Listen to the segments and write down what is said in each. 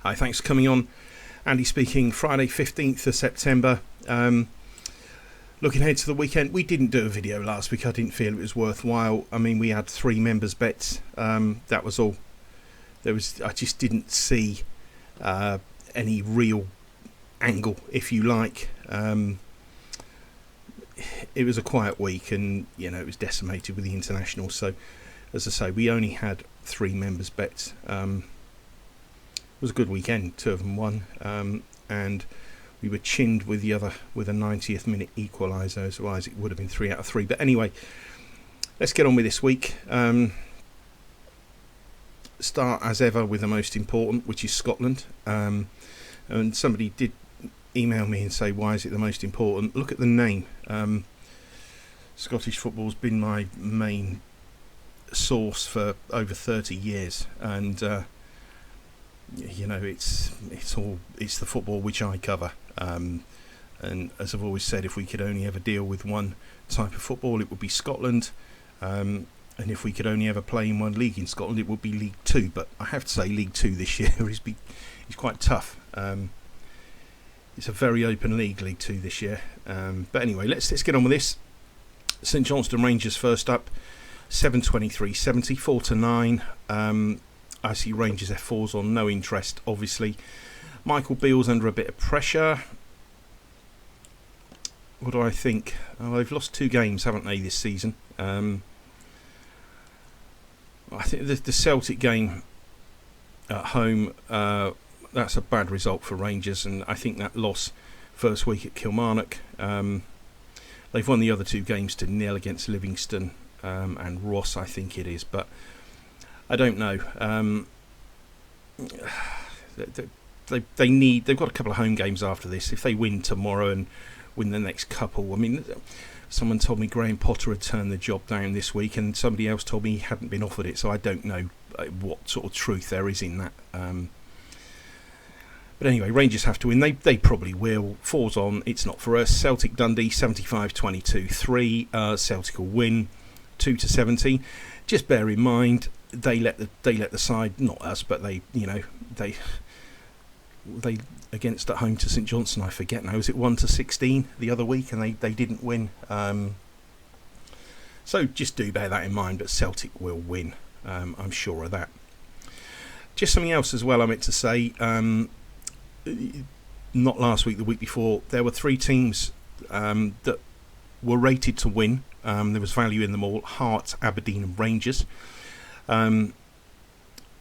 Hi, thanks for coming on. Andy speaking, Friday 15th of September. Looking ahead to the weekend, we didn't do a video last week. I didn't feel it was worthwhile. I mean, we had 3 members bets. That was all. I just didn't see any real angle, if you like. It was a quiet week, and it was decimated with the international. So, as I say, we only had 3 members bets. It was a good weekend. 2 of them won, and we were chinned with the other with a 90th minute equaliser. Otherwise, it would have been 3 out of 3. But anyway, let's get on with this week. Start as ever with the most important, which is Scotland. And somebody did email me and say, why is it the most important? Look at the name. Scottish football's been my main source for over 30 years, and it's the football which I cover. And as I've always said, if we could only ever deal with one type of football, it would be Scotland. And if we could only ever play in one league in Scotland, it would be League 2. But I have to say, League 2 this year is quite tough. It's a very open league, League 2 this year. But anyway, let's get on with this. St Johnstone Rangers first up, 7:23, 74 to 9. I see Rangers F4s on no interest, obviously. Michael Beale's under a bit of pressure. What do I think? Oh, they've lost 2 games, haven't they, this season? I think the Celtic game at home, that's a bad result for Rangers, and I think that loss first week at Kilmarnock. They've won the other 2 games to 0 against Livingston and Ross, I think it is, but I don't know. They've got a couple of home games after this. If they win tomorrow and win the next couple, I mean, someone told me Graham Potter had turned the job down this week, and somebody else told me he hadn't been offered it, so I don't know what sort of truth there is in that. But anyway, Rangers have to win. They probably will. 4's on. It's not for us. Celtic Dundee 75-22. 3. Celtic will win 2-17. Just bear in mind they let the side, not us, but they against at home to St Johnstone. I forget now. Was it 1-16 the other week, and they didn't win. So just do bear that in mind. But Celtic will win. I'm sure of that. Just something else as well I meant to say. Not last week, the week before, there were 3 teams that were rated to win. There was value in them all: Hearts, Aberdeen and Rangers. And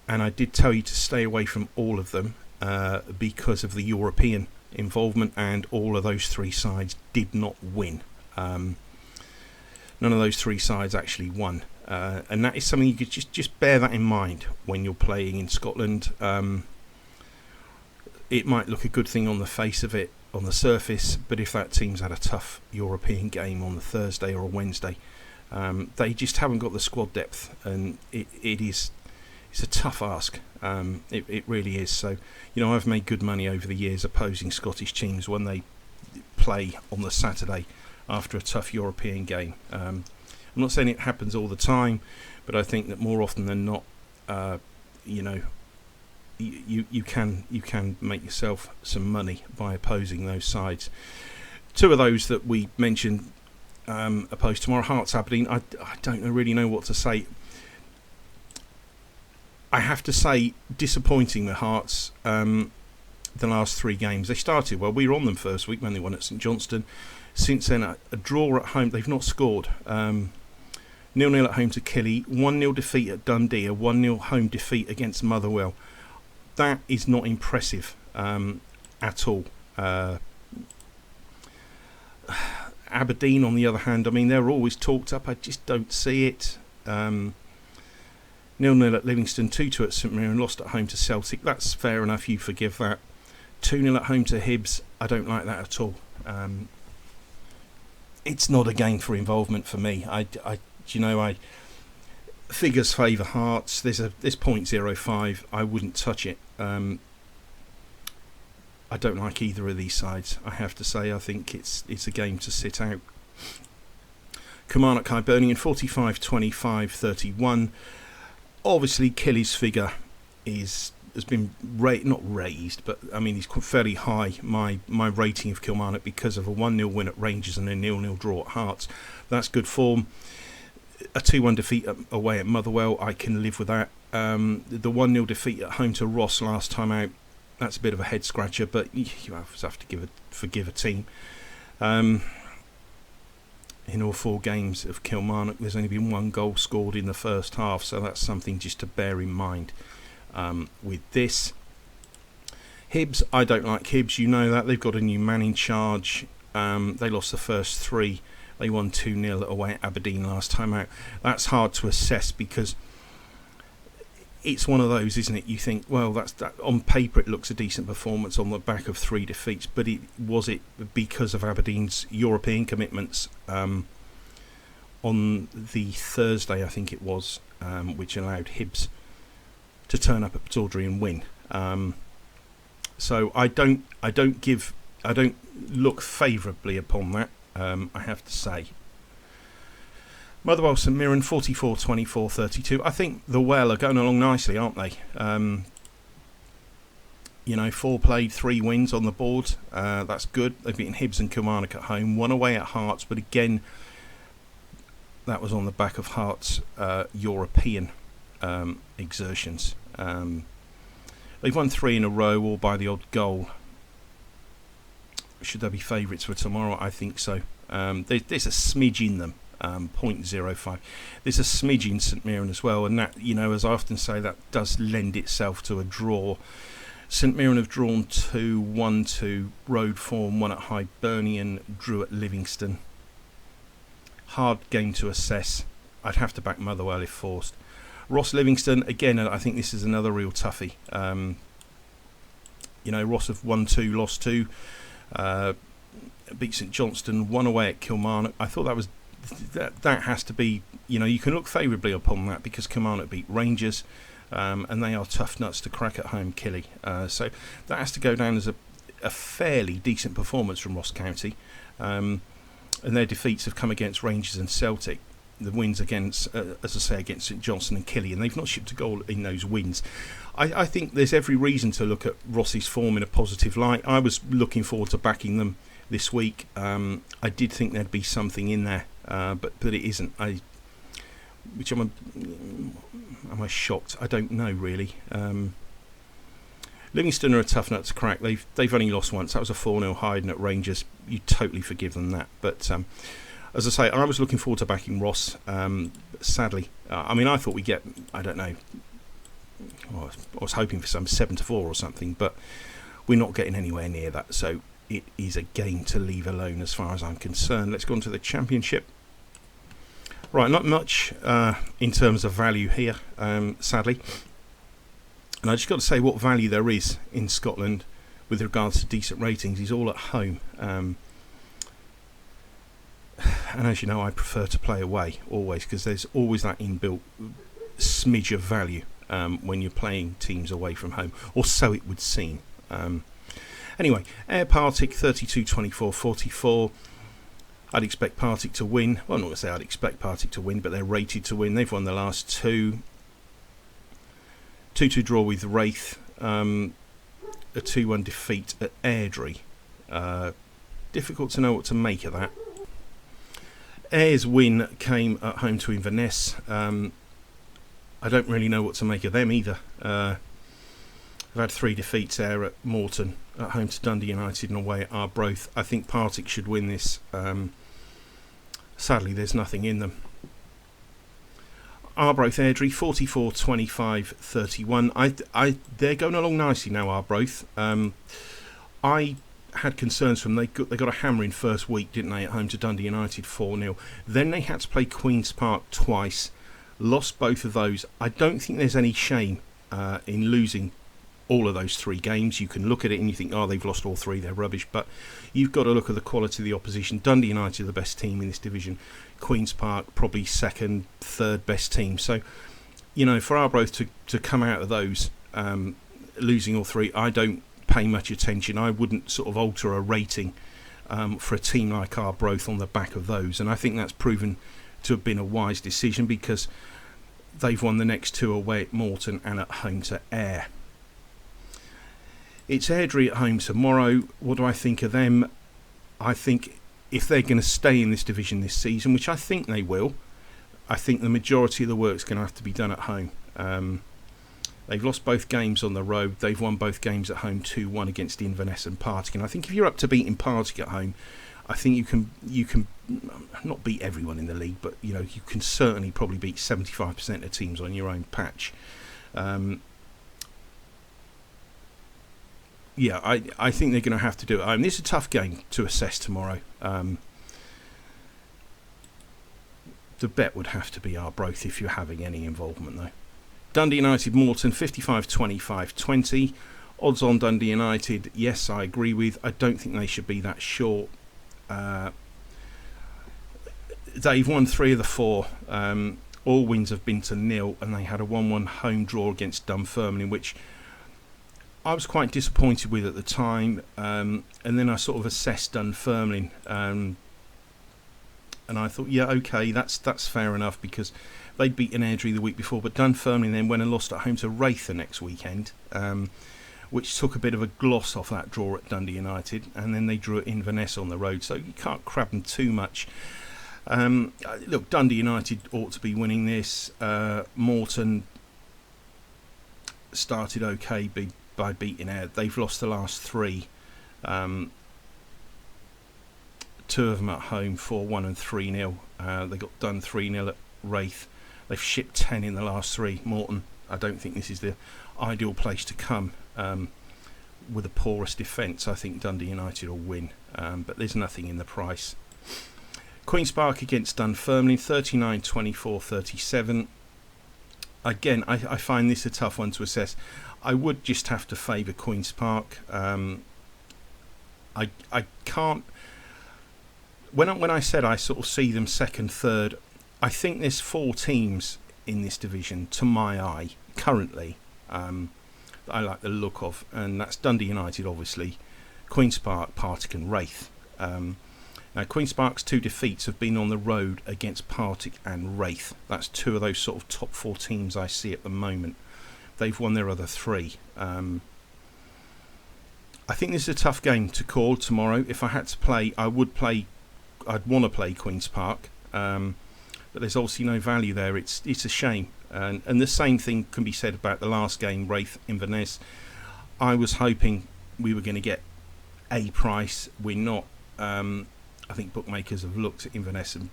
I did tell you to stay away from all of them because of the European involvement, and all of those 3 sides did not win. None of those 3 sides actually won. And that is something you could just bear that in mind when you're playing in Scotland. It might look a good thing on the face of it, on the surface, but if that team's had a tough European game on the Thursday or a Wednesday, they just haven't got the squad depth, and it's a tough ask. It really is. So, I've made good money over the years opposing Scottish teams when they play on the Saturday after a tough European game. I'm not saying it happens all the time, but I think that more often than not, you can make yourself some money by opposing those sides. 2 of those that we mentioned opposed tomorrow, Hearts Aberdeen. I don't really know what to say. I have to say, disappointing with Hearts. The last 3 games, they started well. We were on them first week when they won at St Johnstone. Since then, a draw at home. They've not scored. 0-0 at home to Killie, 1-0 defeat at Dundee, a 1-0 home defeat against Motherwell. That is not impressive at all. Aberdeen, on the other hand, I mean, they're always talked up. I just don't see it. 0-0 at Livingston, 2-2 at St Mirren, lost at home to Celtic. That's fair enough. You forgive that. 2-0 at home to Hibs. I don't like that at all. It's not a game for involvement for me. Figures favour Hearts. There's 0.05. I wouldn't touch it. I don't like either of these sides, I have to say. I think it's a game to sit out. Kilmarnock Hibernian 45-25-31. Obviously Killie's figure is has been not raised, but I mean he's fairly high. My rating of Kilmarnock because of a 1-0 win at Rangers and a 0-0 draw at Hearts. That's good form. A 2-1 defeat away at Motherwell, I can live with that. The 1-0 defeat at home to Ross last time out, that's a bit of a head scratcher, but you have to forgive a team. In all 4 games of Kilmarnock, there's only been 1 goal scored in the first half, so that's something just to bear in mind with this. Hibs, I don't like Hibs, you know that. They've got a new man in charge. They lost the first 3. They won 2-0 away at Aberdeen last time out. That's hard to assess because it's one of those, isn't it? You think, well, that on paper it looks a decent performance on the back of 3 defeats, but was it because of Aberdeen's European commitments on the Thursday, I think it was, which allowed Hibs to turn up at Tawdry and win. So I don't look favourably upon that. I have to say. Motherwell St Mirren 44-24-32. I think the Well are going along nicely, aren't they? 4 played, 3 wins on the board. That's good. They've beaten Hibs and Kilmarnock at home, 1 away at Hearts, but again, that was on the back of Hearts' European exertions. They've won 3 in a row, all by the odd goal. Should they be favourites for tomorrow? I think so. There's a smidge in them, 0.05. There's a smidge in St Mirren as well, and that, as I often say, that does lend itself to a draw. St Mirren have drawn 2-1 to road form, 1 at Hibernian, drew at Livingston. Hard game to assess. I'd have to back Motherwell if forced. Ross Livingston, again, I think this is another real toughie. Ross have won 2, lost 2. Beat St Johnstone, 1 away at Kilmarnock. I thought that has to be, you can look favourably upon that because Kilmarnock beat Rangers, and they are tough nuts to crack at home, Killy. So that has to go down as a fairly decent performance from Ross County, and their defeats have come against Rangers and Celtic. The wins against, as I say, against St Johnstone and Killy, and they've not shipped a goal in those wins. I think there's every reason to look at Ross's form in a positive light. I was looking forward to backing them this week. I did think there'd be something in there, but it isn't. Am I shocked? I don't know really. Livingston are a tough nut to crack. They've only lost once. That was a 4-0 hiding at Rangers. You totally forgive them that, but. As I say, I was looking forward to backing Ross. Sadly, I thought we'd get, I don't know, I was hoping for some 7-4 or something, but we're not getting anywhere near that. So it is a game to leave alone as far as I'm concerned. Let's go on to the Championship. Right, not much in terms of value here, sadly. And I just got to say what value there is in Scotland with regards to decent ratings is all at home. And as you know, I prefer to play away always because there's always that inbuilt smidge of value when you're playing teams away from home, or so it would seem. Anyway, Ayr Partick 32-24-44. I'd expect Partick to win. Well, I'm not going to say I'd expect Partick to win, but they're rated to win. They've won the last 2. 2-2 draw with Wraith. A 2-1 defeat at Airdrie. Difficult to know what to make of that. Ayr's win came at home to Inverness. I don't really know what to make of them either. They've had 3 defeats there at Morton, at home to Dundee United and away at Arbroath. I think Partick should win this. Sadly, there's nothing in them. Arbroath Airdrie 44-25-31. They're going along nicely now, Arbroath. I had concerns from them. They got a hammer in first week, didn't they, at home to Dundee United 4-0. Then they had to play Queen's Park twice, lost both of those. I don't think there's any shame in losing all of those 3 games. You can look at it and you think, oh, they've lost all 3, they're rubbish, but you've got to look at the quality of the opposition. Dundee United are the best team in this division. Queen's Park probably second, third best team. So, for Arbroath to come out of those losing all 3, I don't pay much attention. I wouldn't sort of alter a rating for a team like Arbroath on the back of those, and I think that's proven to have been a wise decision because they've won the next 2 away at Morton and at home to Ayr. It's Airdrie at home tomorrow. What do I think of them? I think if they're going to stay in this division this season, which I think they will, I think the majority of the work's going to have to be done at home. They've lost both games on the road. They've won both games at home 2-1 against Inverness and Partick. And I think if you're up to beating Partick at home, I think you can not beat everyone in the league, but you can certainly probably beat 75% of teams on your own patch. I think they're going to have to do it. This is a tough game to assess tomorrow. The bet would have to be Arbroath if you're having any involvement, though. Dundee United Morton 55-25-20. Odds on Dundee United, yes, I agree with. I don't think they should be that short. They've won 3 of the 4. All wins have been to 0, and they had a 1-1 home draw against Dunfermline, which I was quite disappointed with at the time. And then I sort of assessed Dunfermline, and I thought, yeah, okay, that's fair enough, because they'd beaten Airdrie the week before, but Dunfermline then went and lost at home to Wraith the next weekend, which took a bit of a gloss off that draw at Dundee United, and then they drew at Inverness on the road, so you can't crab them too much. Look, Dundee United ought to be winning this. Morton started okay by beating Air. They've lost the last 3. 2 of them at home, 4-1 and 3-0. They got done 3-0 at Wraith. They've shipped 10 in the last 3. Morton, I don't think this is the ideal place to come with the poorest defence. I think Dundee United will win, but there's nothing in the price. Queen's Park against Dunfermline, 39-24-37. Again, I find this a tough one to assess. I would just have to favour Queen's Park. I can't. When I said I sort of see them second, third, I think there's 4 teams in this division, to my eye, currently, that I like the look of, and that's Dundee United, obviously, Queen's Park, Partick and Wraith. Now, Queen's Park's 2 defeats have been on the road against Partick and Wraith. That's 2 of those sort of top 4 teams I see at the moment. They've won their other 3. I think this is a tough game to call tomorrow. If I had to play, I'd want to play Queen's Park, but there's obviously no value there. It's a shame, and the same thing can be said about the last game, Wraith Inverness. I was hoping we were going to get a price. We're not. I think bookmakers have looked at Inverness and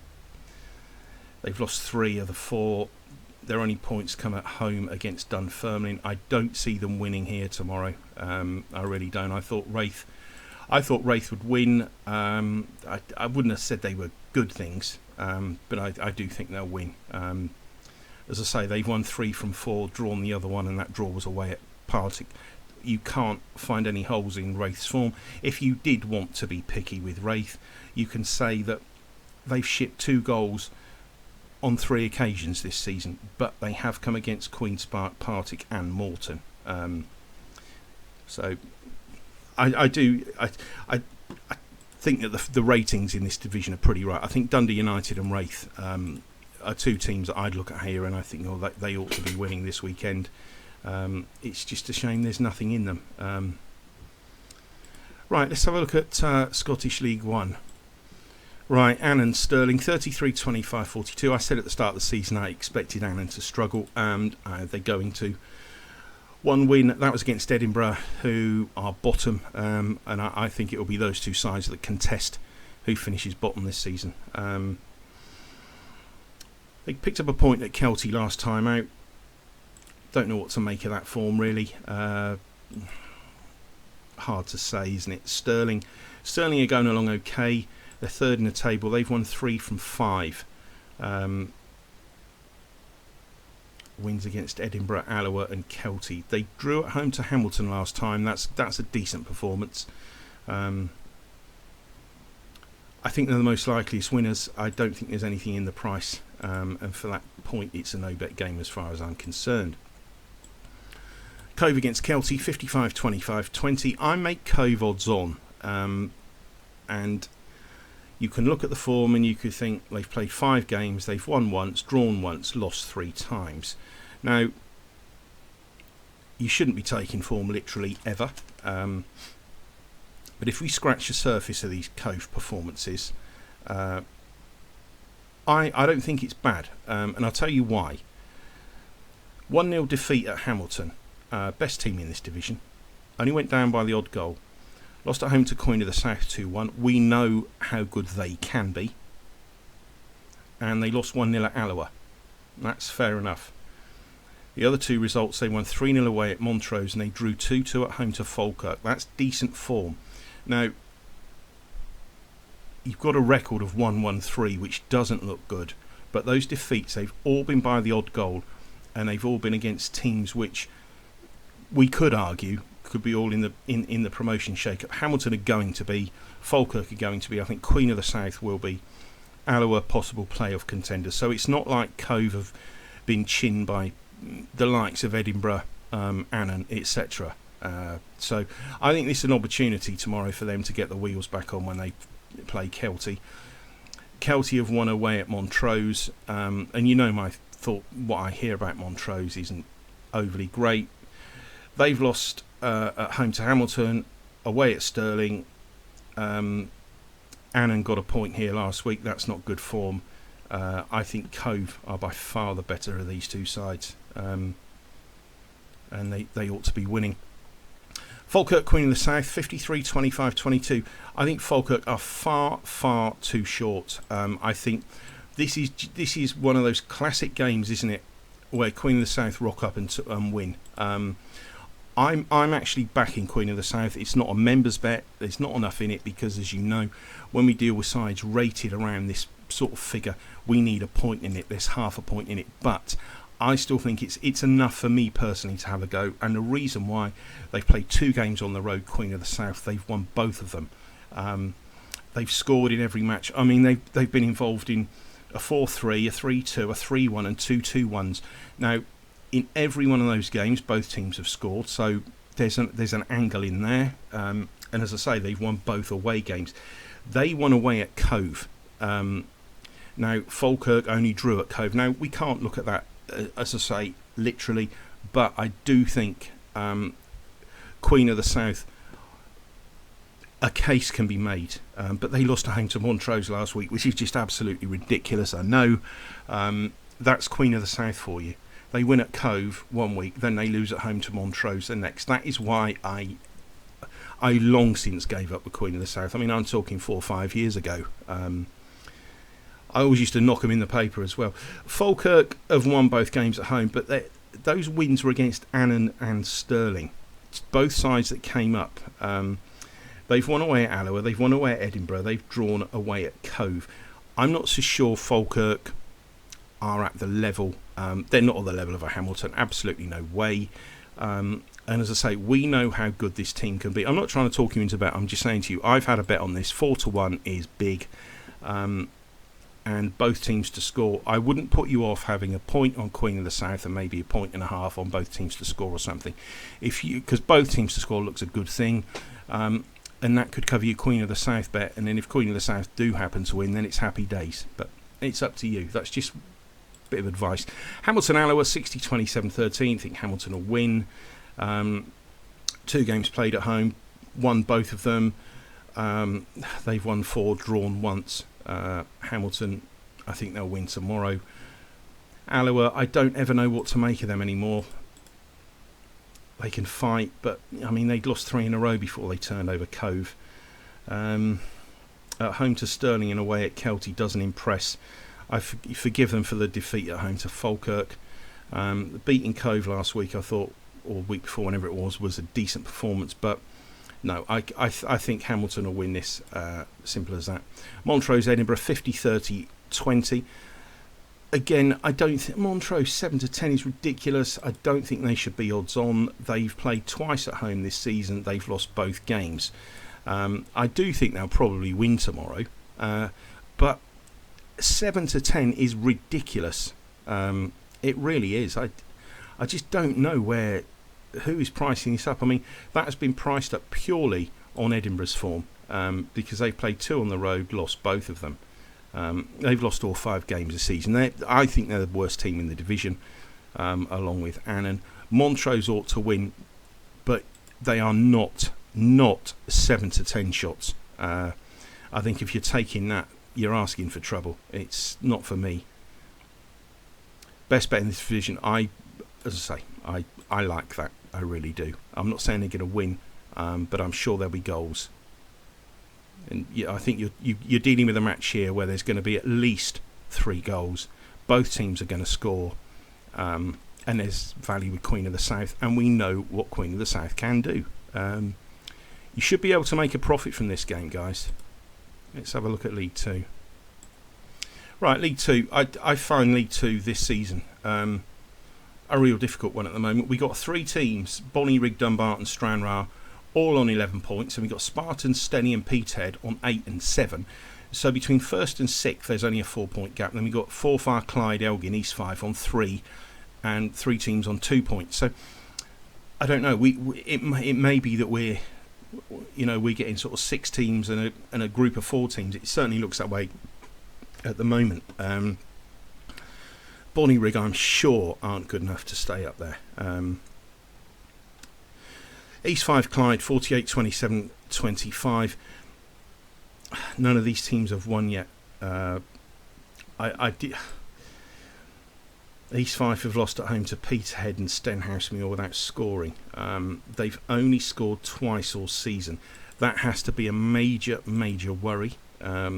they've lost 3 of the 4. Their only points come at home against Dunfermline. I don't see them winning here tomorrow. I really don't. I thought Wraith would win. I wouldn't have said they were good things, but I do think they'll win. As I say, they've won 3 from 4, drawn the other one, and that draw was away at Partick. You can't find any holes in Wraith's form. If you did want to be picky with Wraith, you can say that they've shipped 2 goals on 3 occasions this season, but they have come against Queen's Park, Partick and Morton. So I think that the ratings in this division are pretty right. I think Dundee United and Wraith are 2 teams that I'd look at here, and I think they ought to be winning this weekend. It's just a shame there's nothing in them. Right, let's have a look at Scottish League 1. Right, Annan Stirling, 33-25-42. I said at the start of the season I expected Annan to struggle, and they're going to. 1 win, that was against Edinburgh, who are bottom, and I think it will be those 2 sides that contest who finishes bottom this season. They picked up a point at Kelty last time out. Don't know what to make of that form, really. Hard to say, isn't it? Stirling are going along okay. They're 3rd in the table. They've won 3 from 5. Wins against Edinburgh, Alloa and Kelty. They drew at home to Hamilton last time. That's a decent performance. I think they're the most likeliest winners. I don't think there's anything in the price. And for that point, it's a no-bet game as far as I'm concerned. Cove against Kelty, 55-25-20. I make Cove odds on. And you can look at the form and you could think they've played 5 games, they've won once, drawn once, lost 3 times. Now, you shouldn't be taking form literally ever. But if we scratch the surface of these Cove performances, I don't think it's bad, and I'll tell you why. 1-0 defeat at Hamilton, best team in this division, only went down by the odd goal. Lost at home to Queen of the South 2-1. We know how good they can be. And they lost 1-0 at Alloa. That's fair enough. The other two results, they won 3-0 away at Montrose and they drew 2-2 at home to Falkirk. That's decent form. Now, you've got a record of 1-1-3, which doesn't look good. But those defeats, they've all been by the odd goal, and they've all been against teams which we could argue could be all in the promotion shake-up. Hamilton are going to be, Falkirk are going to be, I think Queen of the South will be, Alloa possible playoff contenders. So it's not like Cove have been chinned by the likes of Edinburgh, Annan, etc. So I think this is an opportunity tomorrow for them to get the wheels back on when they play Kelty. Kelty have won away at Montrose, and you know my thought, what I hear about Montrose isn't overly great. They've lost at home to Hamilton, away at Stirling. Annan got a point here last week. That's not good form. I think Cove are by far the better of these two sides, and they ought to be winning. Falkirk, Queen of the South, 53, 25, 22. I think Falkirk are far, far too short. I think this is one of those classic games, isn't it, where Queen of the South rock up and win. I'm actually backing Queen of the South. It's not a members bet. There's not enough in it because, as you know, when we deal with sides rated around this sort of figure, we need a point in it. There's half a point in it, but I still think it's enough for me personally to have a go. And the reason why, they've played 2 games on the road, Queen of the South. They've won both of them. They've scored in every match. I mean, they've been involved in a 4-3, a 3-2, a 3-1 and 2 2-1s. Now, in every one of those games, both teams have scored, so there's an angle in there. And as I say, they've won both away games. They won away at Cove. Now, Falkirk only drew at Cove. Now, we can't look at that, as I say, literally, but I do think Queen of the South, a case can be made. But they lost at home to Montrose last week, which is just absolutely ridiculous. I know. That's Queen of the South for you. They win at Cove one week, then they lose at home to Montrose the next. That is why I long since gave up the Queen of the South. I mean, I'm talking 4 or 5 years ago. I always used to knock them in the paper as well. Falkirk have won both games at home, but those wins were against Annan and Stirling. It's both sides that came up. They've won away at Alloa, they've won away at Edinburgh, they've drawn away at Cove. I'm not so sure Falkirk are at the level, they're not at the level of a Hamilton, absolutely no way. And as I say, we know how good this team can be. I'm not trying to talk you into a bet, I'm just saying to you, I've had a bet on this. 4-1 is big, and both teams to score. I wouldn't put you off having a point on Queen of the South and maybe a point and a half on both teams to score or something, because both teams to score looks a good thing, and that could cover your Queen of the South bet. And then if Queen of the South do happen to win, then it's happy days. But it's up to you. That's just bit of advice. Hamilton Alloa 60 27-13. I think Hamilton will win. 2 games played at home, won both of them. They've won 4, drawn once. Hamilton, I think they'll win tomorrow. Alloa, I don't ever know what to make of them anymore. They can fight, but I mean, they'd lost 3 in a row before they turned over Cove. At home to Stirling and away at Kelty doesn't impress. I forgive them for the defeat at home to Falkirk. Beating Cove last week, I thought, or week before, whenever it was a decent performance. But no, I think Hamilton will win this. Simple as that. Montrose, Edinburgh, 50-30-20. Again, I don't think Montrose 7-10 is ridiculous. I don't think they should be odds on. They've played twice at home this season. They've lost both games. I do think they'll probably win tomorrow. But 7-10 is ridiculous. It really is. I just don't know who is pricing this up. I mean, that has been priced up purely on Edinburgh's form, because they've played 2 on the road, lost both of them. They've lost all 5 games this season. I think they're the worst team in the division, along with Annan. Montrose ought to win, but they are not 7 to 10 shots. I think if you're taking that, you're asking for trouble. It's not for me. Best bet in this division, as I say, I like that. I really do. I'm not saying they're going to win, but I'm sure there'll be goals. And yeah, I think you're dealing with a match here where there's going to be at least 3 goals. Both teams are going to score, and there's value with Queen of the South, and we know what Queen of the South can do. You should be able to make a profit from this game, guys. Let's have a look at League 2. Right, League 2. I find League 2 this season a real difficult one at the moment. We got 3 teams: Bonnyrigg, Dumbarton, Stranraer, all on 11 points, and we've got Spartan, Steny and Peterhead on 8 and 7. So between 1st and 6th there's only a 4-point gap. Then we've got Forfar, Clyde, Elgin, East Fife on 3, and 3 teams on 2 points. So I don't know, it may be that we're getting sort of 6 teams and a group of 4 teams. It certainly looks that way at the moment. Bonnyrigg, I'm sure, aren't good enough to stay up there. East Fife, Clyde, 48, 27, 25. None of these teams have won yet. East Fife have lost at home to Peterhead and Stenhousemuir without scoring. They've only scored twice all season. That has to be a major worry. I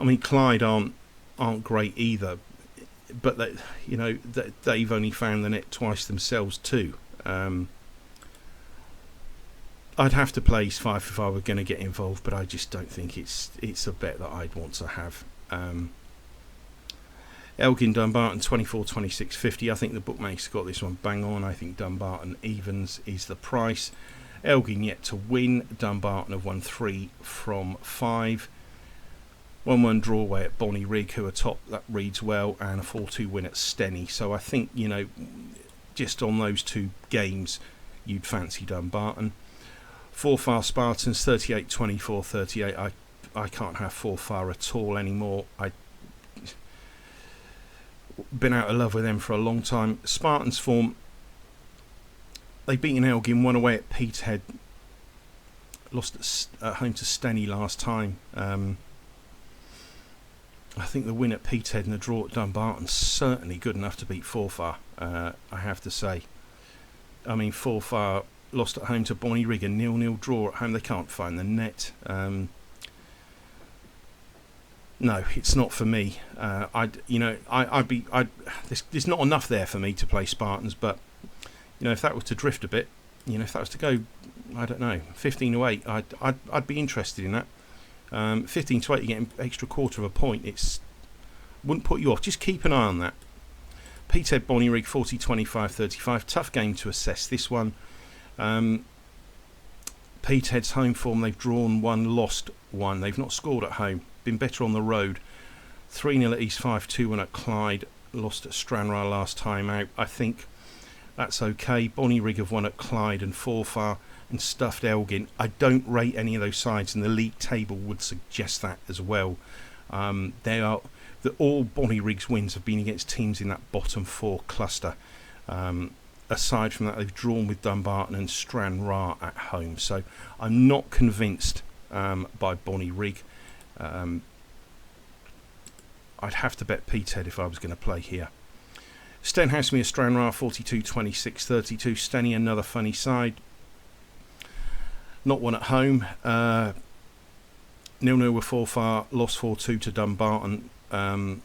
mean, Clyde aren't great either, but they've only found the net twice themselves too. I'd have to play East Fife if I were going to get involved, but I just don't think it's a bet that I'd want to have. Elgin, Dumbarton, 24, 26, 50. I think the bookmakers got this one bang on. I think Dumbarton evens is the price. Elgin yet to win. Dumbarton have won 3 from 5. 1-1 draw away at Bonnyrigg, who are top. That reads well, and a 4-2 win at Steny. So I think, just on those 2 games, you'd fancy Dumbarton. Forfar Spartans, 38, 24, 38. I can't have Forfar at all anymore. I've been out of love with them for a long time. Spartans form, they've beaten Elgin, won away at Peterhead, lost at home to Steny last time. I think the win at Peterhead and the draw at Dumbarton's certainly good enough to beat Forfar, I have to say. I mean, Forfar lost at home to Bonnyrigg, a 0-0 draw at home. They can't find the net. No, it's not for me. There's not enough there for me to play Spartans, but if that was to drift a bit, if that was to go, I don't know, 15-8, I'd be interested in that. 15-8, you're getting extra quarter of a point. Wouldn't put you off. Just keep an eye on that. Peterhead, Bonnyrigg, 40, 25, 35. Tough game to assess this one. Peterhead's home form, they've drawn 1, lost 1. They've not scored at home. Been better on the road. 3-0 at East Fife, 2-1 at Clyde. Lost at Stranraer last time out. I think that's okay. Bonnyrigg have won at Clyde and Forfar and stuffed Elgin. I don't rate any of those sides, and the league table would suggest that as well. All Bonnyrigg's wins have been against teams in that bottom 4 cluster. Aside from that, they've drawn with Dumbarton and Stranraer at home. So I'm not convinced by Bonnyrigg. I'd have to bet Peterhead if I was going to play here. Stenhousemuir, Stranraer, 42, 26, 32. Steny, another funny side. Not one at home. 0-0 with Forfar, lost 4-2 to Dumbarton. Not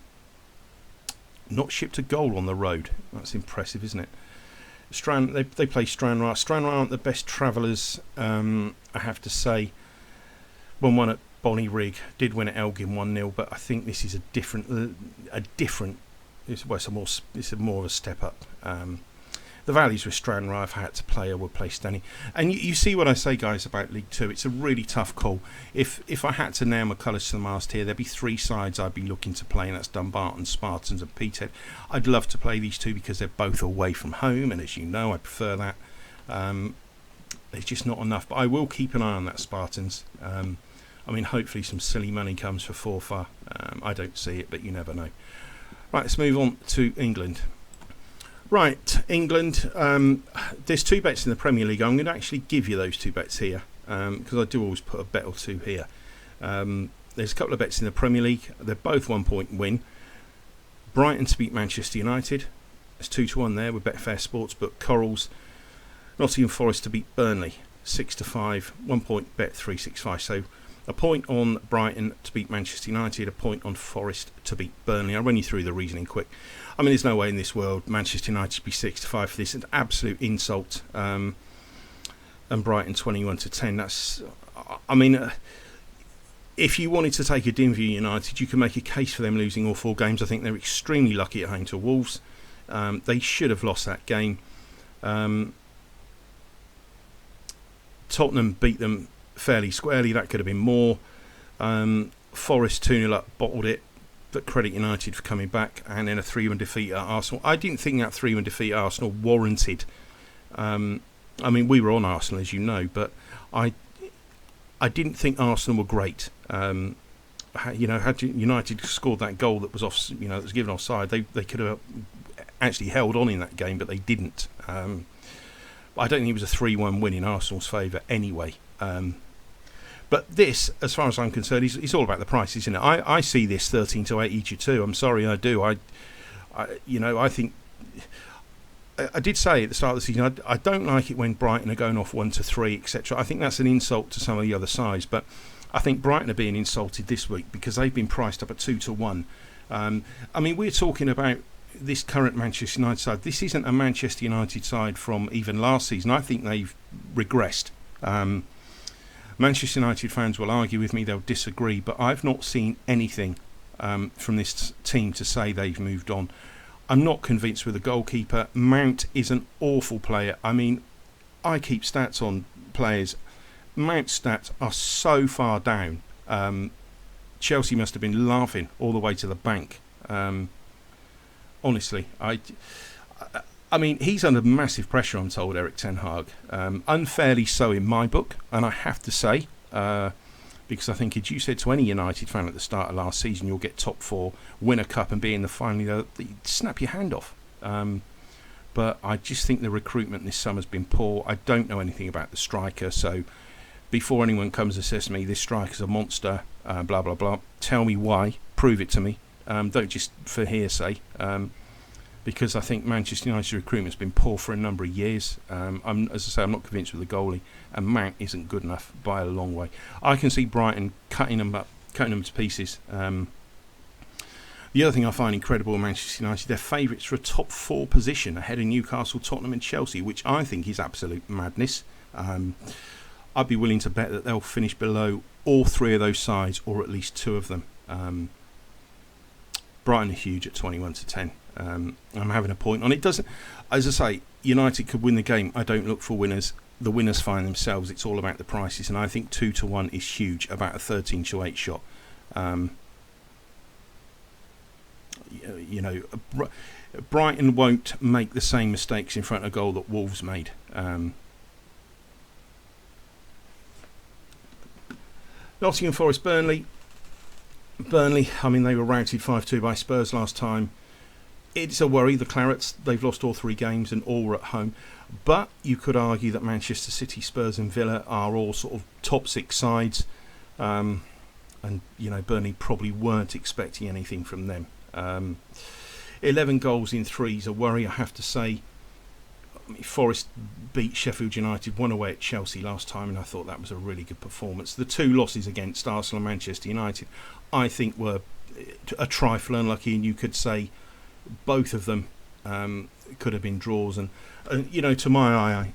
shipped a goal on the road. That's impressive, isn't it? They play Stranraer. Stranraer aren't the best travellers, I have to say. 1-1 at Bonnyrigg, did win at Elgin 1-0, but I think this is it's more of a step up. The values with Stranraer, if I had to play, I would play Steny. And you see what I say, guys, about League 2. It's a really tough call. If I had to nail my colours to the mast here, there'd be 3 sides I'd be looking to play, and that's Dumbarton, Spartans and Peterhead. I'd love to play these 2 because they're both away from home, and as you know, I prefer that. There's just not enough, but I will keep an eye on that Spartans. Hopefully some silly money comes for Forfar. I don't see it, but you never know. Right, let's move on to England. Right, England. There's two bets in the Premier League. I'm going to actually give you those two bets here because I do always put a bet or two here. There's a couple of bets in the Premier League. They're both 1 point win. Brighton to beat Manchester United. It's 2-1 there with Betfair Sportsbook. Corals. Nottingham Forest to beat Burnley. 6-5. 1 point bet 365. So a point on Brighton to beat Manchester United. A point on Forest to beat Burnley. I'll run you through the reasoning quick. I mean, there's no way in this world Manchester United should be 6-5 for this. It's an absolute insult. And Brighton 21-10. That's, I mean, if you wanted to take a dim view United, you can make a case for them losing all 4 games. I think they're extremely lucky at home to Wolves. They should have lost that game. Tottenham beat them fairly squarely. That could have been more. Forest 2-0 up, bottled it. But credit United for coming back, and then a 3-1 defeat at Arsenal. I didn't think that 3-1 defeat at Arsenal warranted. I mean, we were on Arsenal, as you know, but I didn't think Arsenal were great. Had United scored that goal that was off, that was given offside, they could have actually held on in that game, but they didn't. I don't think it was a 3-1 win in Arsenal's favour anyway. But this, as far as I'm concerned, is all about the price, isn't it? I see this 13-8 EG2. I'm sorry, I do. I think I did say at the start of the season I don't like it when Brighton are going off 1-3, etc. I think that's an insult to some of the other sides. But I think Brighton are being insulted this week because they've been priced up at 2-1. I mean, we're talking about this current Manchester United side. This isn't a Manchester United side from even last season. I think they've regressed. Manchester United fans will argue with me, they'll disagree, but I've not seen anything from this team to say they've moved on. I'm not convinced with the goalkeeper. Mount is an awful player. I mean, I keep stats on players. Mount's stats are so far down. Chelsea must have been laughing all the way to the bank. Honestly, I mean, he's under massive pressure, I'm told, Erik ten Hag. Unfairly so in my book, and I have to say, because I think if you said to any United fan at the start of last season, you'll get top 4, win a cup and be in the final, you'd snap your hand off. But I just think the recruitment this summer's been poor. I don't know anything about the striker, so before anyone comes and says to me, this striker's a monster, blah, blah, blah, tell me why, prove it to me. Don't just for hearsay. Because I think Manchester United's recruitment's been poor for a number of years. As I say, I'm not convinced with the goalie, and Mount isn't good enough by a long way. I can see Brighton cutting them to pieces. The other thing I find incredible with Manchester United, they're favourites for a top 4 position ahead of Newcastle, Tottenham and Chelsea, which I think is absolute madness. I'd be willing to bet that they'll finish below all 3 of those sides, or at least 2 of them. Brighton are huge at 21-10. I'm having a point on it. Doesn't, as I say, United could win the game. I don't look for winners. The winners find themselves. It's all about the prices, and I think 2-1 is huge. About a 13-8 shot. Brighton won't make the same mistakes in front of goal that Wolves made. Nottingham Forest, Burnley. I mean, they were routed 5-2 by Spurs last time. It's a worry, the Clarets. They've lost all 3 games and all were at home. But you could argue that Manchester City, Spurs and Villa are all sort of top 6 sides. And, Burnley probably weren't expecting anything from them. 11 goals in 3 is a worry, I have to say. Forest beat Sheffield United, won away at Chelsea last time, and I thought that was a really good performance. The 2 losses against Arsenal and Manchester United, I think, were a trifle unlucky, and you could say both of them could have been draws. And to my eye,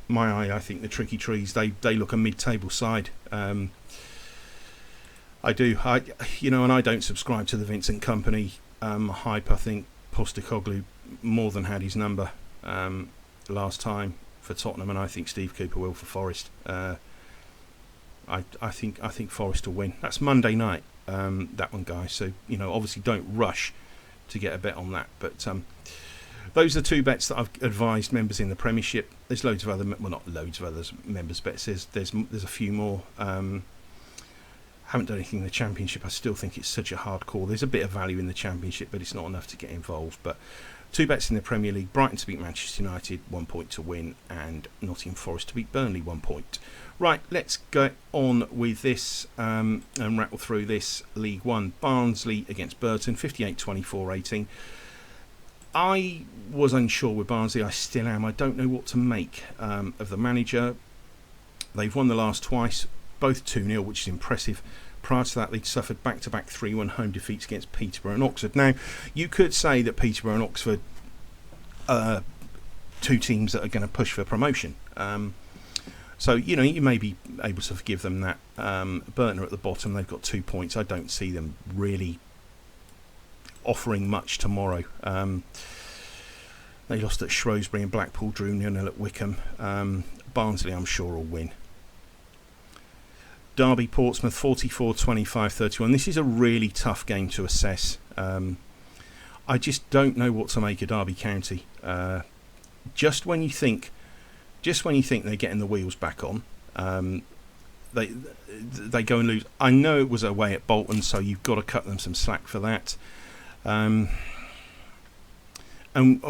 I think the Tricky Trees, they look a mid-table side. I do, and I don't subscribe to the Vincent Kompany hype. I think Postecoglou more than had his number last time for Tottenham, and I think Steve Cooper will for Forest. I think Forest will win. That's Monday night, that one, guys. So obviously don't rush to get a bet on that. But those are 2 bets that I've advised members in the Premiership. There's loads of other, well, not loads of others members bets. There's a few more. Haven't done anything in the Championship. I still think it's such a hard call. There's a bit of value in the Championship, but it's not enough to get involved. But Two bets in the Premier League: Brighton to beat Manchester United, 1 point to win, and Nottingham Forest to beat Burnley, 1 point. Right, let's go on with this and rattle through this League One. Barnsley against Burton, 58-24-18. I was unsure with Barnsley. I still am. I don't know what to make of the manager. They've won the last twice, both 2-0, which is impressive. Prior to that, they'd suffered back-to-back 3-1 home defeats against Peterborough and Oxford. Now, you could say that Peterborough and Oxford are two teams that are going to push for promotion. So, you may be able to forgive them that. Burton are at the bottom. They've got 2 points. I don't see them really offering much tomorrow. They lost at Shrewsbury and Blackpool drew 0-0 at Wickham. Barnsley, I'm sure, will win. Derby Portsmouth 44-25-31. This is a really tough game to assess. I just don't know what to make of Derby County. Just when you think they're getting the wheels back on, they go and lose. I know it was away at Bolton, so you've got to cut them some slack for that. And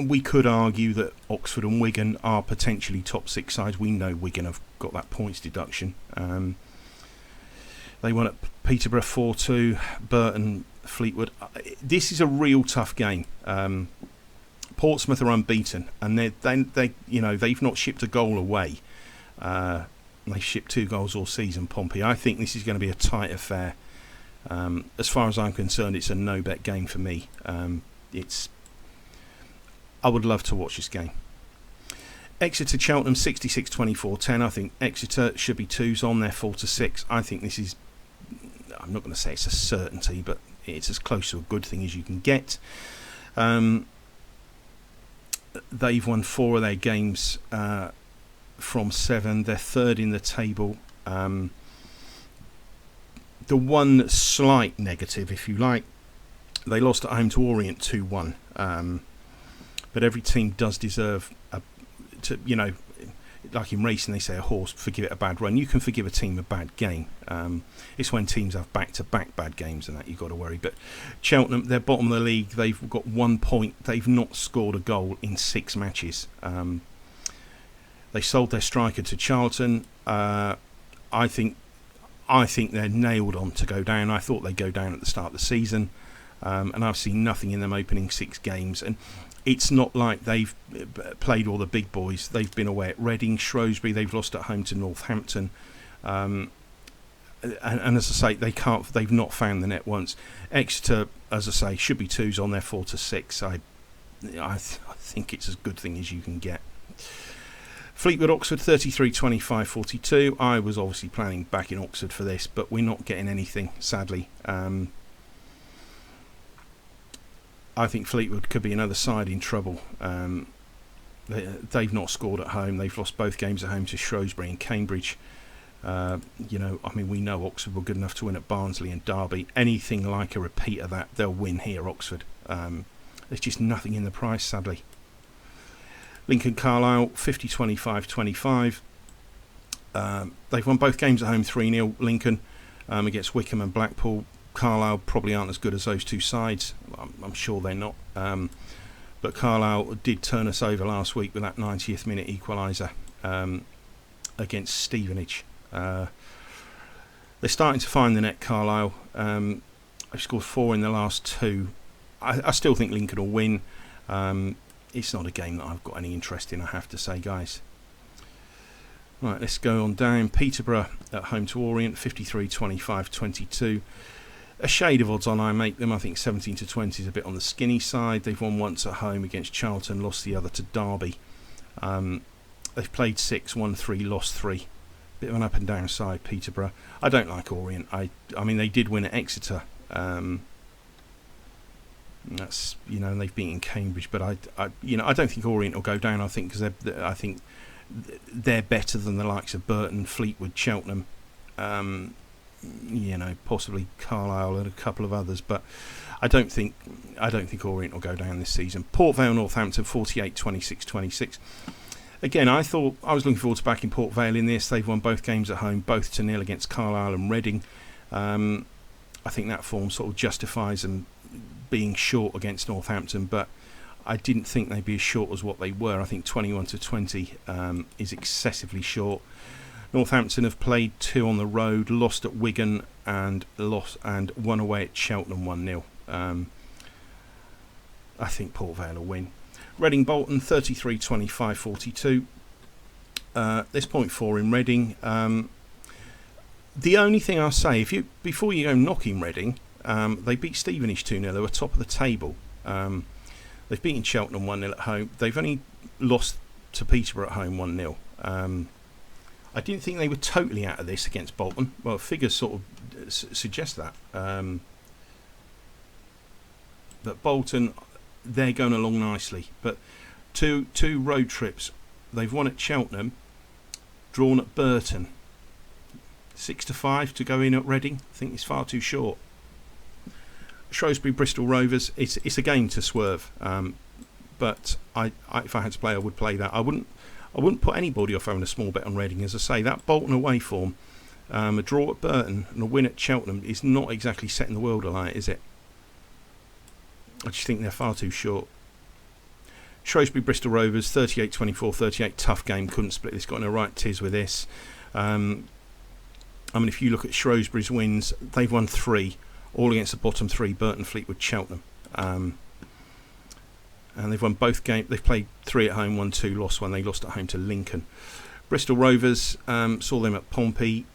we could argue that Oxford and Wigan are potentially top 6 sides. We know Wigan have got that points deduction. They won at Peterborough 4-2, Burton, Fleetwood. This is a real tough game. Portsmouth are unbeaten, and they've not shipped a goal away. They shipped 2 goals all season. Pompey. I think this is going to be a tight affair. As far as I'm concerned, it's a no-bet game for me. I would love to watch this game. Exeter Cheltenham 66-24-10. I think Exeter should be 2s on. They're 4-6. I think this is, I'm not going to say it's a certainty, but it's as close to a good thing as you can get. They've won 4 of their games from 7. They're 3rd in the table. The one slight negative, if you like, they lost at home to Orient 2-1. But every team does deserve like in racing they say a horse, forgive it a bad run. You can forgive a team a bad game. It's when teams have back-to-back bad games and that you've got to worry. But Cheltenham, they're bottom of the league. They've got 1 point. They've not scored a goal in 6 matches. They sold their striker to Charlton. I think they're nailed on to go down. I thought they'd go down at the start of the season. And I've seen nothing in them opening 6 games. And it's not like they've played all the big boys. They've been away at Reading, Shrewsbury. They've lost at home to Northampton. And as I say, they've not found the net once. Exeter, as I say, should be 2s on. They're 4-6. I think it's as good thing as you can get. Fleetwood Oxford 33-25-42. I was obviously planning back in Oxford for this, but we're not getting anything, sadly. I think Fleetwood could be another side in trouble. They've not scored at home. They've lost both games at home to Shrewsbury and Cambridge. We know Oxford were good enough to win at Barnsley and Derby. Anything like a repeat of that, they'll win here, Oxford. There's just nothing in the price, sadly. Lincoln Carlisle 50-25-25. They've won both games at home 3-0. Lincoln against Wickham and Blackpool. Carlisle probably aren't as good as those 2 sides. I'm sure they're not. But Carlisle did turn us over last week with that 90th minute equaliser against Stevenage. They're starting to find the net, Carlisle. They've scored 4 in the last 2. I still think Lincoln will win. It's not a game that I've got any interest in, I have to say, guys. Right, let's go on down. Peterborough at home to Orient, 53-25-22. A shade of odds on I make them. I think 17-20 is a bit on the skinny side. They've won once at home against Charlton, lost the other to Derby. They've played 6, won 3, lost 3. Bit of an up and down side, Peterborough. I don't like Orient. I mean, they did win at Exeter. That's and they've beaten Cambridge, but I don't think Orient will go down. I think because they're better than the likes of Burton, Fleetwood, Cheltenham. Possibly Carlisle and a couple of others, but I don't think Orient will go down this season. Port Vale Northampton 48-26-26. Again, I thought I was looking forward to backing Port Vale in this. They've won both games at home, both to 0 against Carlisle and Reading. I think that form sort of justifies them being short against Northampton, but I didn't think they'd be as short as what they were. I think 21-20 is excessively short. Northampton have played 2 on the road, lost at Wigan and won away at Cheltenham 1-0. I think Port Vale will win. Reading Bolton 33-25-42. There's 0.4 in Reading. The only thing I'll say, before you go knocking Reading, they beat Stevenage 2-0. They were top of the table. They've beaten Cheltenham 1-0 at home. They've only lost to Peterborough at home 1-0. I didn't think they were totally out of this against Bolton. Well, figures sort of suggest that. But Bolton, they're going along nicely. But two road trips. They've won at Cheltenham, drawn at Burton. 6-5 to go in at Reading. I think it's far too short. Shrewsbury Bristol Rovers. It's a game to swerve. But if I had to play, I would play that. I wouldn't put anybody off having a small bet on Reading. As I say, that Bolton away form, a draw at Burton and a win at Cheltenham is not exactly setting the world alight, is it? I just think they're far too short. Shrewsbury Bristol Rovers 38-24-38, tough game, couldn't split this, got in a right tiz with this. If you look at Shrewsbury's wins, they've won 3, all against the bottom 3, Burton, Fleetwood, Cheltenham. And they've won both games. They've played 3 at home, 1-2, lost 1. They lost at home to Lincoln. Bristol Rovers, saw them at Pompey.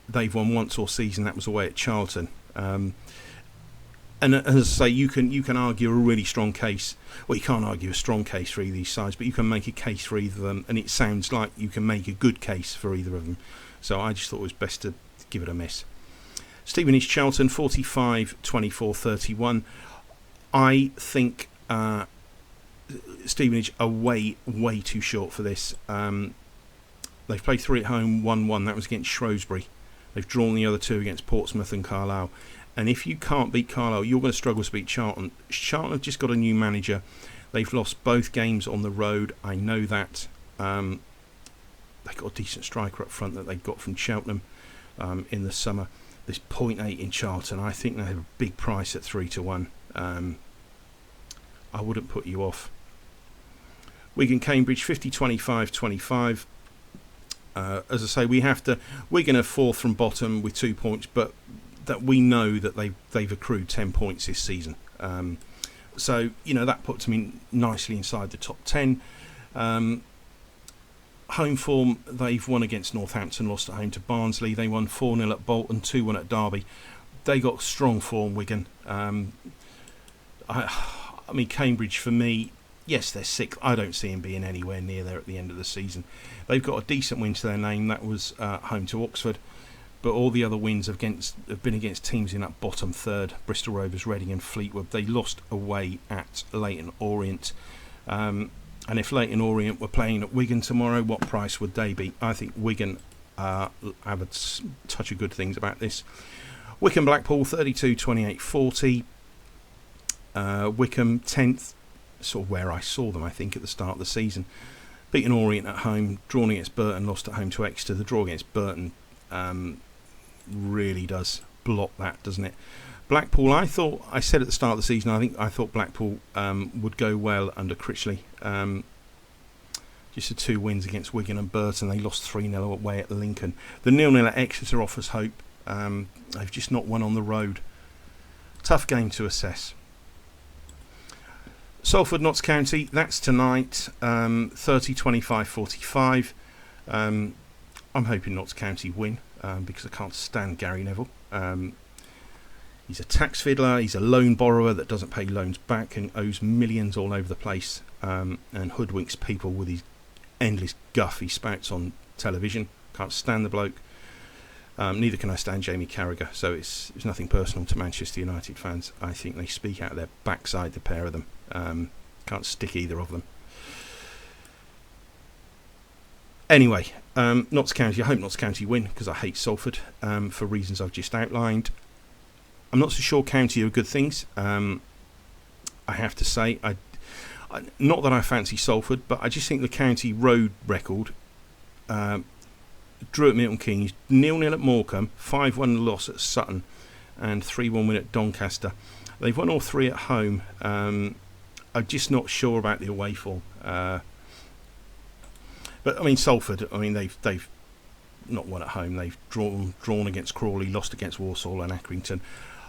They've won once all season. That was away at Charlton. And as I say, you can argue a really strong case. Well, you can't argue a strong case for either of these sides, but you can make a case for either of them, and it sounds like you can make a good case for either of them. So I just thought it was best to give it a miss. Stevenage Charlton 45-24-31. I think Stevenage are way too short for this. They've played 3 at home, 1-1. That was against Shrewsbury. They've drawn the other 2 against Portsmouth and Carlisle. And if you can't beat Carlisle, you're going to struggle to beat Charlton. Charlton have just got a new manager. They've lost both games on the road. I know that. They've got a decent striker up front that they got from Cheltenham in the summer. There's 0.8 in Charlton. I think they have a big price at 3-1. I wouldn't put you off. Wigan Cambridge 50-25-25. As I say, Wigan are 4th from bottom with 2 points, but that we know that they've accrued 10 points this season. So that puts them in nicely inside the top 10. Home form, they've won against Northampton, lost at home to Barnsley. They won 4-0 at Bolton, 2-1 at Derby. They got strong form, Wigan. Cambridge, for me, yes, they're 6th. I don't see them being anywhere near there at the end of the season. They've got a decent win to their name. That was home to Oxford. But all the other wins have been against teams in that bottom third, Bristol Rovers, Reading and Fleetwood. They lost away at Leyton Orient. And if Leyton Orient were playing at Wigan tomorrow, what price would they be? I think Wigan have a touch of good things about this. Wycombe Blackpool 32-28-40. Wycombe 10th, sort of where I saw them, I think, at the start of the season. Beaten Orient at home, drawn against Burton, lost at home to Exeter. The draw against Burton really does block that, doesn't it? Blackpool, I said at the start of the season, I thought Blackpool would go well under Critchley. Just the 2 wins against Wigan and Burton. They lost 3-0 away at Lincoln. The 0-0 at Exeter offers hope. They've just not won on the road. Tough game to assess. Salford Notts County, that's tonight. 30-25-45. I'm hoping Notts County win because I can't stand Gary Neville. He's a tax fiddler, he's a loan borrower that doesn't pay loans back and owes millions all over the place, and hoodwinks people with his endless guff he spouts on television. Can't stand the bloke. Neither can I stand Jamie Carragher, so it's nothing personal to Manchester United fans. I think they speak out of their backside, the pair of them. Can't stick either of them. Anyway, Notts County, I hope Notts County win because I hate Salford for reasons I've just outlined. I'm not so sure County are good things. I have to say, not that I fancy Salford, but I just think the County road record, drew at Milton Keynes, 0-0 at Morecambe, 5-1 loss at Sutton, and 3-1 win at Doncaster. They've won all 3 at home. I'm just not sure about the away form. But I mean, Salford. I mean, they've not won at home. They've drawn against Crawley, lost against Walsall and Accrington.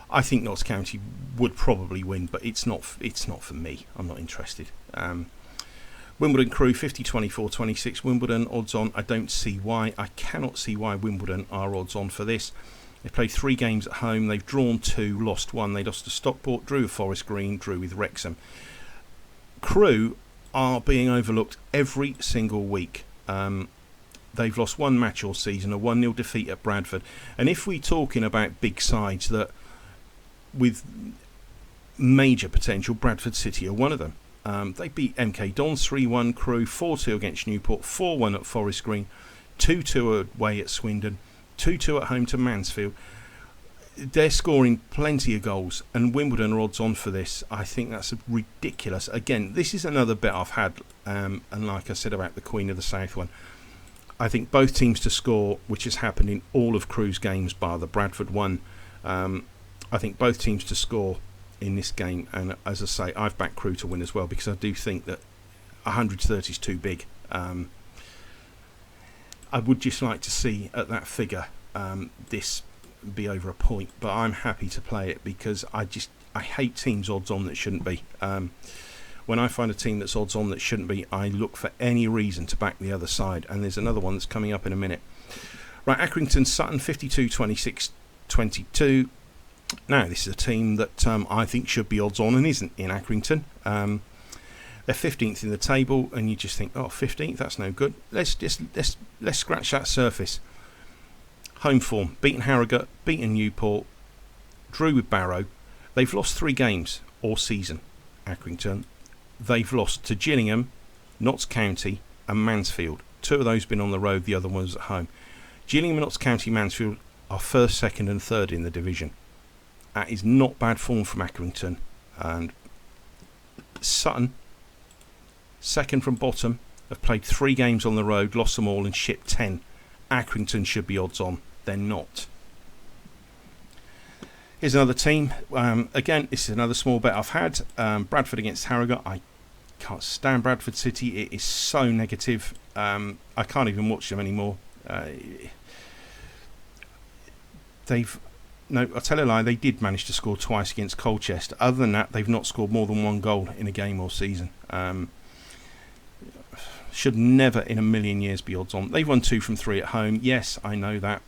I think Notts County would probably win, but it's not for me. I'm not interested. Wimbledon Crew 50, 24, 26. Wimbledon odds on. I don't see why. I cannot see why Wimbledon are odds on for this. They played 3 games at home. They've drawn 2, lost 1. They lost to Stockport, drew with Forest Green, drew with Wrexham. Crew are being overlooked every single week. They've lost 1 match all season, a 1-0 defeat at Bradford. And if we're talking about big sides that with major potential, Bradford City are one of them. They beat MK Dons 3-1, Crew 4-2 against Newport, 4-1 at Forest Green, 2-2 away at Swindon, 2-2 at home to Mansfield. They're scoring plenty of goals, and Wimbledon are odds on for this. I think that's ridiculous. Again, this is another bet I've had, and like I said about the Queen of the South one, I think both teams to score, which has happened in all of Crew's games bar the Bradford one. I think both teams to score in this game, and as I say, I've backed Crew to win as well, because I do think that 130 is too big. I would just like to see at that figure this be over a point, but I'm happy to play it because I hate teams odds on that shouldn't be. When I find a team that's odds on that shouldn't be, I look for any reason to back the other side, and there's another one that's coming up in a minute. Right, Accrington Sutton 52, 26, 22. Now, this is a team that I think should be odds on and isn't in Accrington. They're 15th in the table, and you just think, oh, 15th, that's no good. Let's scratch that surface. Home form: beaten Harrogate, beaten Newport, drew with Barrow. They've lost 3 games all season. Accrington. They've lost to Gillingham, Notts County, and Mansfield. 2 of those been on the road. The other one was at home. Gillingham, Notts County, Mansfield are 1st, 2nd, and 3rd in the division. That is not bad form from Accrington. And Sutton, 2nd from bottom, have played 3 games on the road, lost them all, and shipped 10. Accrington should be odds on. They're not. Here's another team. Again, this is another small bet I've had. Bradford against Harrogate. I can't stand Bradford City. It is so negative. I can't even watch them anymore. No, I'll tell a lie, they did manage to score twice against Colchester. Other than that, they've not scored more than 1 goal in a game all season. Should never in a million years be odds on. They've won 2 from 3 at home. Yes, I know that.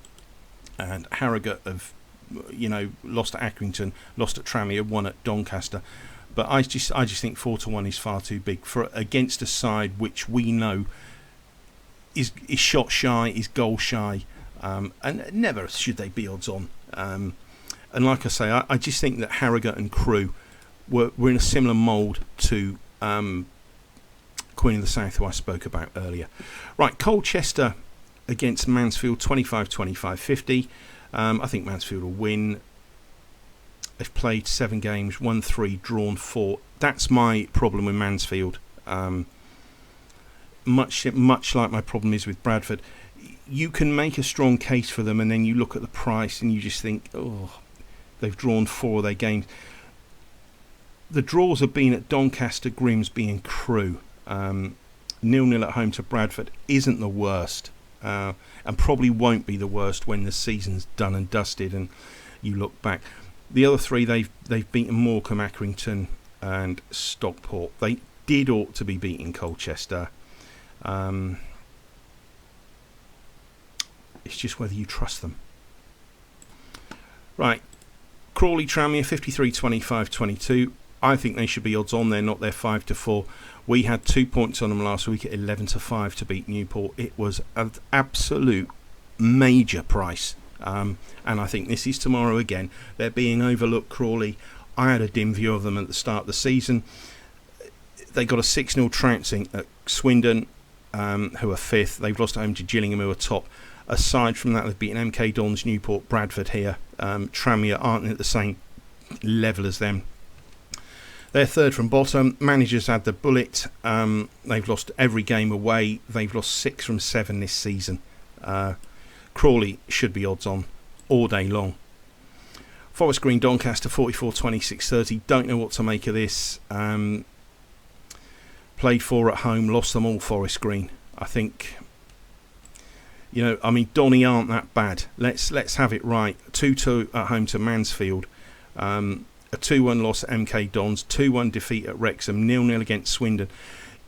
And Harrogate have, lost at Accrington, lost at Tranmere, won at Doncaster. But I just think 4-1 is far too big for against a side which we know is shot shy, is goal shy, and never should they be odds on. And like I say, I just think that Harrogate and Crew were in a similar mould to Queen of the South, who I spoke about earlier. Right, Colchester against Mansfield, 25-25, 50. I think Mansfield will win. They've played 7 games, won 3, drawn 4. That's my problem with Mansfield. Much like my problem is with Bradford. You can make a strong case for them, and then you look at the price and you just think, oh, they've drawn 4 of their games. The draws have been at Doncaster, Grimsby and Crew. 0-0 at home to Bradford isn't the worst, and probably won't be the worst when the season's done and dusted and you look back. The other 3, they've beaten Morecambe, Accrington and Stockport. They did ought to be beating Colchester. It's just whether you trust them. Right, Crawley Tranmere 53-25-22. I think they should be odds on. They're not. They're 5-4. We had 2 points on them last week at 11-5 to beat Newport. It was an absolute major price. And I think this is tomorrow again. They're being overlooked, Crawley. I had a dim view of them at the start of the season. They got a 6-0 trouncing at Swindon, who are 5th. They've lost at home to Gillingham, who are top. Aside from that, they've beaten MK Dons, Newport, Bradford here. Tranmere aren't at the same level as them. They're 3rd from bottom. Managers had the bullet. They've lost every game away. They've lost 6 from 7 this season. Crawley should be odds on all day long. Forest Green Doncaster 44-26-30. Don't know what to make of this. Played 4 at home, lost them all Forest Green. I think, Donny aren't that bad. Let's have it right. 2-2 at home to Mansfield. A 2-1 loss at MK Dons. 2-1 defeat at Wrexham. 0-0 against Swindon.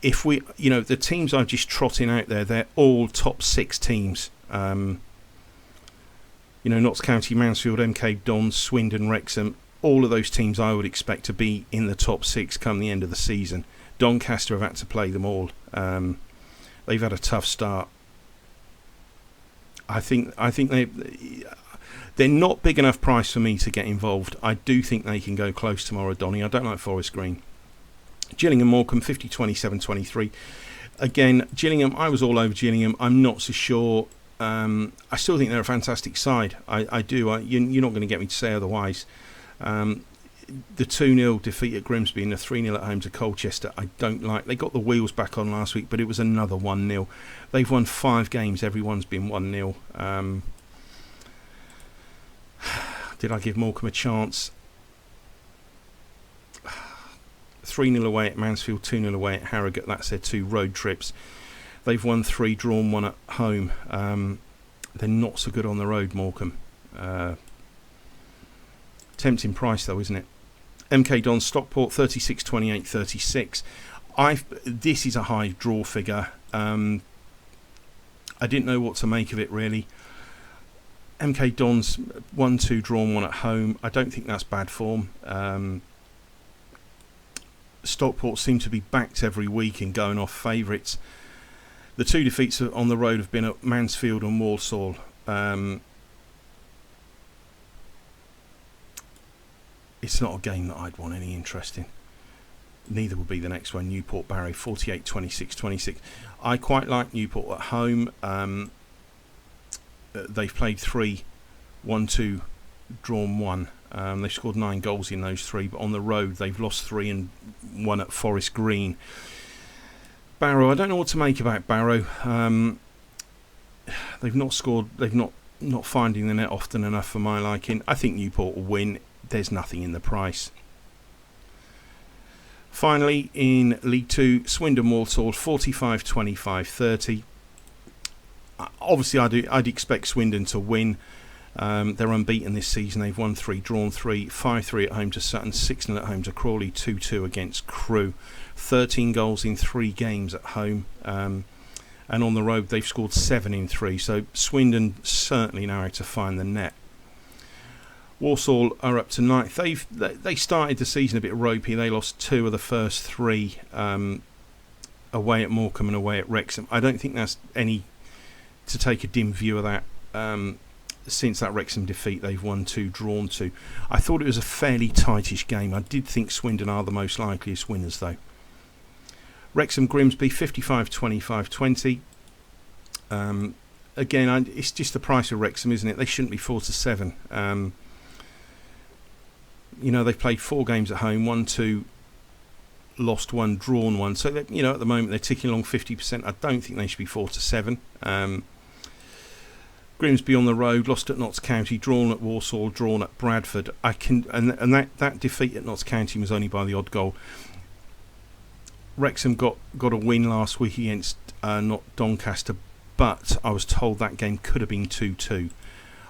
If we, the teams I'm just trotting out there, they're all top 6 teams. Notts County, Mansfield, MK Dons, Swindon, Wrexham. All of those teams I would expect to be in the top 6 come the end of the season. Doncaster have had to play them all. They've had a tough start. I think they're not big enough price for me to get involved. I do think they can go close tomorrow, Donny. I don't like Forest Green. Gillingham Morecambe 50, 27, 23. Again, Gillingham, I was all over Gillingham. I'm not so sure. I still think they're a fantastic side. I do. You're not going to get me to say otherwise. The 2-0 defeat at Grimsby and the 3-0 at home to Colchester, I don't like. They got the wheels back on last week, but it was another 1-0. They've won 5 games. Everyone's been 1-0. Did I give Morecambe a chance? 3-0 away at Mansfield, 2-0 away at Harrogate. That's their 2 road trips. They've won 3, drawn 1 at home. They're not so good on the road, Morecambe. Tempting price though, isn't it? MK Dons Stockport 36, 28, 36. This is a high draw figure. I didn't know what to make of it really. MK Dons 1-2 drawn 1 at home. I don't think that's bad form. Stockport seem to be backed every week and going off favourites. The 2 defeats on the road have been at Mansfield and Walsall. It's not a game that I'd want any interest in. Neither will be the next one, Newport Barrow 48, 26, 26. I quite like Newport at home. They've played 3, 1-2, drawn 1. They've scored 9 goals in those 3, but on the road they've lost 3 and 1 at Forest Green. Barrow, I don't know what to make about Barrow. They've not scored. They've not finding the net often enough for my liking. I think Newport will win. There's nothing in the price. Finally, in League 2, Swindon Walsall 45, 25, 30. Obviously, I'd expect Swindon to win. They're unbeaten this season. They've won 3, drawn 3, 5-3 at home to Sutton, 6-0 at home to Crawley, 2-2 against Crewe. 13 goals in 3 games at home. And on the road, they've scored 7 in 3. So Swindon certainly know how to find the net. Walsall are up to 9th. They started the season a bit ropey. They lost 2 of the first 3 away at Morecambe and away at Wrexham. I don't think that's any to take a dim view of that. Since that Wrexham defeat, they've won 2, drawn 2. I thought it was a fairly tightish game. I did think Swindon are the most likeliest winners, though. Wrexham Grimsby 55, 25, 20. Again, it's just the price of Wrexham, isn't it? They shouldn't be 4-7. They've played 4 games at home, 1-2, lost 1, drawn 1. So that, at the moment they're ticking along 50%. I don't think they should be 4-7. Grimsby on the road, lost at Notts County, drawn at Walsall, drawn at Bradford. That defeat at Notts County was only by the odd goal. Wrexham got a win last week against not Doncaster, but I was told that game could have been 2-2.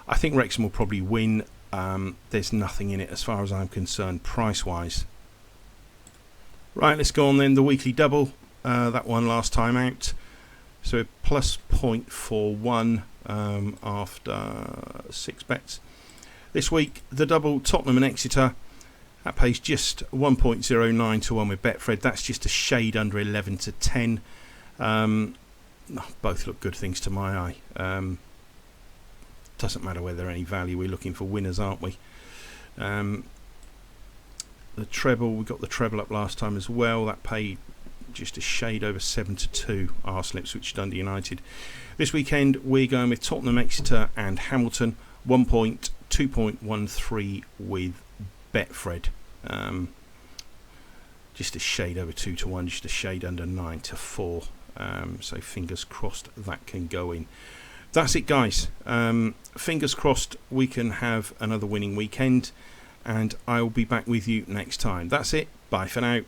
I think Wrexham will probably win. There's nothing in it as far as I'm concerned, price-wise. Right, let's go on then. The weekly double. That one last time out. So plus 0.41 after 6 bets. This week, the double Tottenham and Exeter. That pays just 1.09 to 1 with Betfred. That's just a shade under 11 to 10. Both look good things to my eye. Doesn't matter whether they're any value. We're looking for winners, aren't we? The treble, we got the treble up last time as well. That paid just a shade over 7 to 2. Arsenal, Ipswich, Dundee United. This weekend we're going with Tottenham, Exeter and Hamilton. 2.13 with Betfred. Just a shade over 2 to 1. Just a shade under 9 to 4. So fingers crossed that can go in. That's it, guys. Fingers crossed we can have another winning weekend, and I'll be back with you next time. That's it. Bye for now.